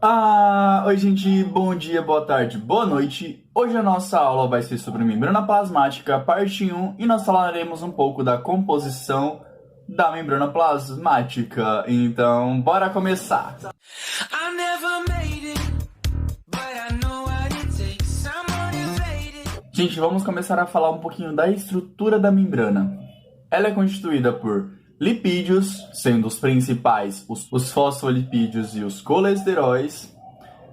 Oi gente, bom dia, boa tarde, boa noite. Hoje a nossa aula vai ser sobre membrana plasmática, parte 1, e nós falaremos um pouco da composição da membrana plasmática. Então, bora começar! Gente, vamos começar a falar um pouquinho da estrutura da membrana. Ela é constituída por lipídios, sendo os principais os fosfolipídios e os colesteróis.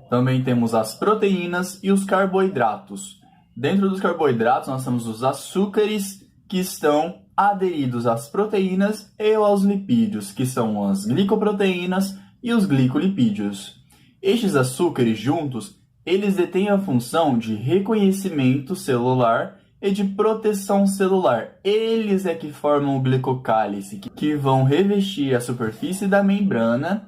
Também temos as proteínas e os carboidratos. Dentro dos carboidratos, nós temos os açúcares, que estão aderidos às proteínas, e aos lipídios, que são as glicoproteínas e os glicolipídios. Estes açúcares juntos, eles detêm a função de reconhecimento celular e de proteção celular. Eles é que formam o glicocálice, que vão revestir a superfície da membrana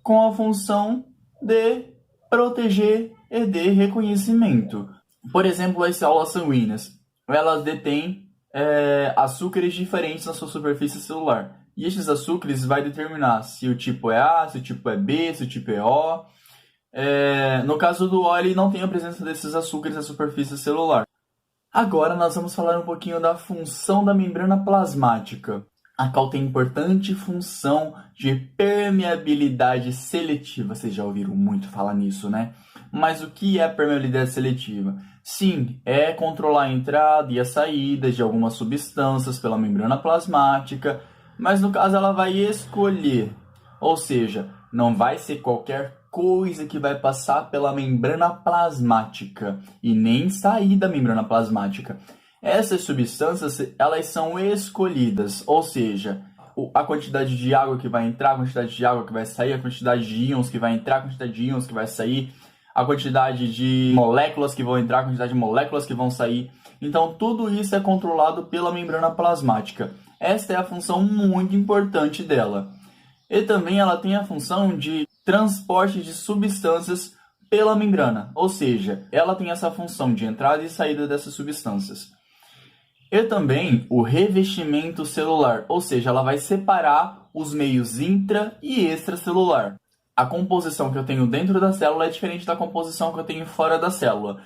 com a função de proteger e de reconhecimento. Por exemplo, as células sanguíneas, elas detêm açúcares diferentes na sua superfície celular. E estes açúcares vai determinar se o tipo é A, se o tipo é B, se o tipo é O. No caso do O, ele não tem a presença desses açúcares na superfície celular. Agora nós vamos falar um pouquinho da função da membrana plasmática, a qual tem importante função de permeabilidade seletiva. Vocês já ouviram muito falar nisso, né? Mas o que é permeabilidade seletiva? Sim, é controlar a entrada e a saída de algumas substâncias pela membrana plasmática, mas no caso ela vai escolher, ou seja, não vai ser qualquer coisa que vai passar pela membrana plasmática e nem sair da membrana plasmática. Essas substâncias, elas são escolhidas, ou seja, a quantidade de água que vai entrar, a quantidade de água que vai sair, a quantidade de íons que vai entrar, a quantidade de íons que vai sair, a quantidade de moléculas que vão entrar, a quantidade de moléculas que vão sair. Então, tudo isso é controlado pela membrana plasmática. Esta é a função muito importante dela. E também ela tem a função de transporte de substâncias pela membrana, ou seja, ela tem essa função de entrada e saída dessas substâncias. E também o revestimento celular, ou seja, ela vai separar os meios intra e extracelular. A composição que eu tenho dentro da célula é diferente da composição que eu tenho fora da célula.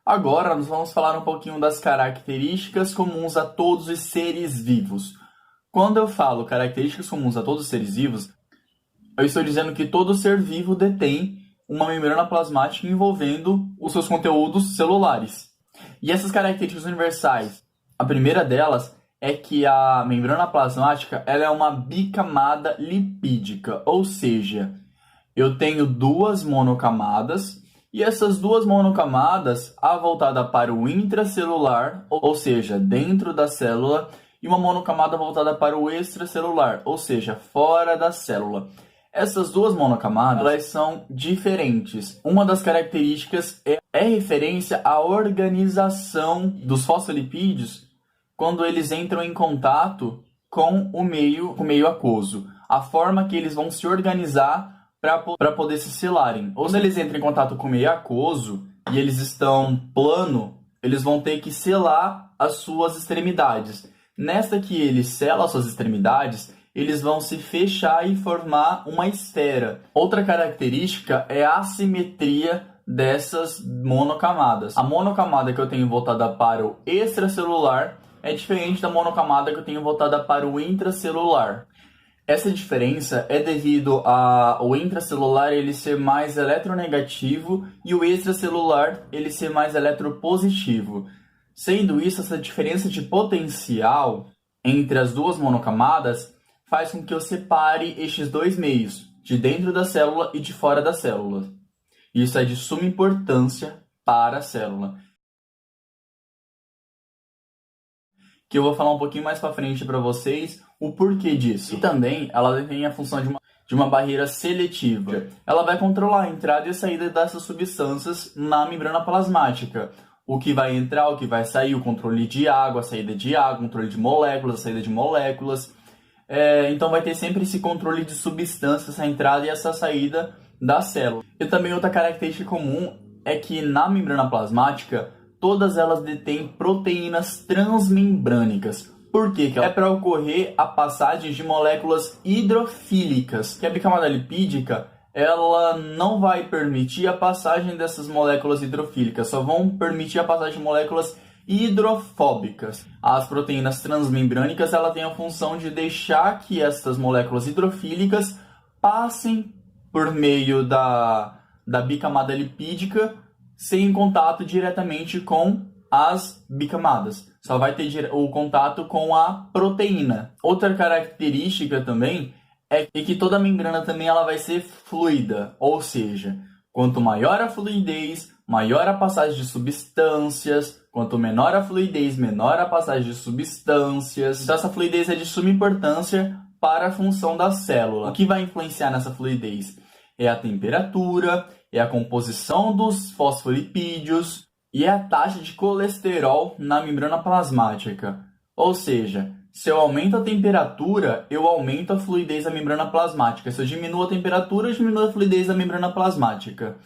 Agora nós vamos falar um pouquinho das características comuns a todos os seres vivos. Quando eu falo características comuns a todos os seres vivos, eu estou dizendo que todo ser vivo detém uma membrana plasmática envolvendo os seus conteúdos celulares. E essas características universais, a primeira delas é que a membrana plasmática ela é uma bicamada lipídica, ou seja, eu tenho duas monocamadas, e essas duas monocamadas, a voltada para o intracelular, ou seja, dentro da célula, e uma monocamada voltada para o extracelular, ou seja, fora da célula. Essas duas monocamadas elas são diferentes. Uma das características é referência à organização dos fosfolipídios quando eles entram em contato com o meio aquoso. A forma que eles vão se organizar para poder se selarem. Ou se eles entram em contato com o meio aquoso e eles estão plano, eles vão ter que selar as suas extremidades. Nesta que eles selam as suas extremidades, eles vão se fechar e formar uma esfera. Outra característica é a assimetria dessas monocamadas. A monocamada que eu tenho voltada para o extracelular é diferente da monocamada que eu tenho voltada para o intracelular. Essa diferença é devido ao intracelular ele ser mais eletronegativo e o extracelular ele ser mais eletropositivo. Sendo isso, essa diferença de potencial entre as duas monocamadas faz com que eu separe estes dois meios, de dentro da célula e de fora da célula. Isso é de suma importância para a célula, que eu vou falar um pouquinho mais para frente para vocês o porquê disso. E também ela tem a função de uma barreira seletiva. Ela vai controlar a entrada e a saída dessas substâncias na membrana plasmática. O que vai entrar, o que vai sair, o controle de água, a saída de água, o controle de moléculas, a saída de moléculas. Então vai ter sempre esse controle de substâncias, essa entrada e essa saída da célula. E também outra característica comum é que na membrana plasmática, todas elas detêm proteínas transmembrânicas. Por quê? É para ocorrer a passagem de moléculas hidrofílicas, que a bicamada lipídica ela não vai permitir a passagem dessas moléculas hidrofílicas, só vão permitir a passagem de moléculas hidrofóbicas. As proteínas transmembrânicas, ela tem a função de deixar que essas moléculas hidrofílicas passem por meio da bicamada lipídica sem contato diretamente com as bicamadas. Só vai ter o contato com a proteína. Outra característica também é que toda a membrana também ela vai ser fluida, ou seja, quanto maior a fluidez, maior a passagem de substâncias, quanto menor a fluidez, menor a passagem de substâncias. Então essa fluidez é de suma importância para a função da célula. O que vai influenciar nessa fluidez é a temperatura, é a composição dos fosfolipídios e é a taxa de colesterol na membrana plasmática. Ou seja, se eu aumento a temperatura, eu aumento a fluidez da membrana plasmática. Se eu diminuo a temperatura, eu diminuo a fluidez da membrana plasmática.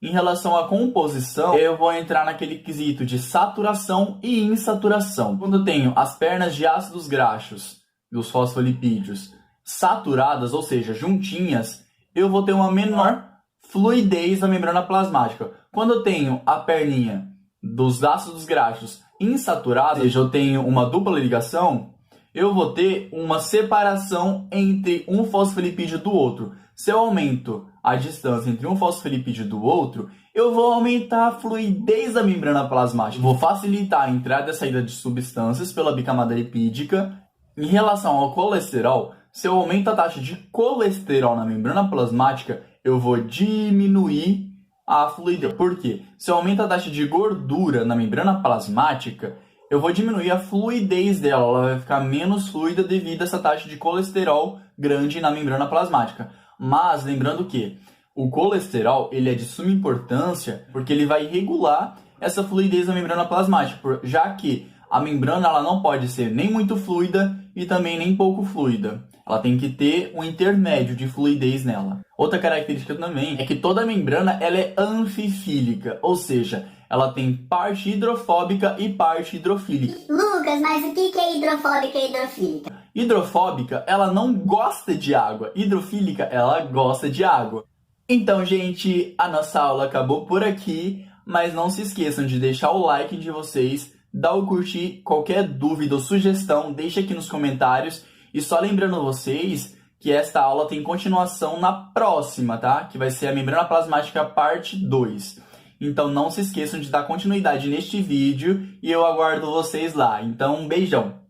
Em relação à composição, eu vou entrar naquele quesito de saturação e insaturação. Quando eu tenho as pernas de ácidos graxos dos fosfolipídios saturadas, ou seja, juntinhas, eu vou ter uma menor fluidez da membrana plasmática. Quando eu tenho a perninha dos ácidos graxos insaturada, ou seja, eu tenho uma dupla ligação, eu vou ter uma separação entre um fosfolipídio do outro. Se eu aumento a distância entre um fosfolipídio do outro, eu vou aumentar a fluidez da membrana plasmática. Vou facilitar a entrada e a saída de substâncias pela bicamada lipídica. Em relação ao colesterol, se eu aumento a taxa de colesterol na membrana plasmática, eu vou diminuir a fluidez. Por quê? Se eu aumento a taxa de gordura na membrana plasmática, eu vou diminuir a fluidez dela. Ela vai ficar menos fluida devido a essa taxa de colesterol grande na membrana plasmática. Mas lembrando que o colesterol ele é de suma importância porque ele vai regular essa fluidez da membrana plasmática, já que a membrana ela não pode ser nem muito fluida e também nem pouco fluida. Ela tem que ter um intermédio de fluidez nela. Outra característica também é que toda a membrana ela é anfifílica, ou seja, ela tem parte hidrofóbica e parte hidrofílica. Lucas, mas o que é hidrofóbica e hidrofílica? Hidrofóbica, ela não gosta de água. Hidrofílica, ela gosta de água. Então, gente, a nossa aula acabou por aqui, mas não se esqueçam de deixar o like de vocês, dar o curtir, qualquer dúvida ou sugestão, deixa aqui nos comentários. E só lembrando vocês que esta aula tem continuação na próxima, tá? Que vai ser a membrana plasmática parte 2. Então não se esqueçam de dar continuidade neste vídeo e eu aguardo vocês lá. Então um beijão!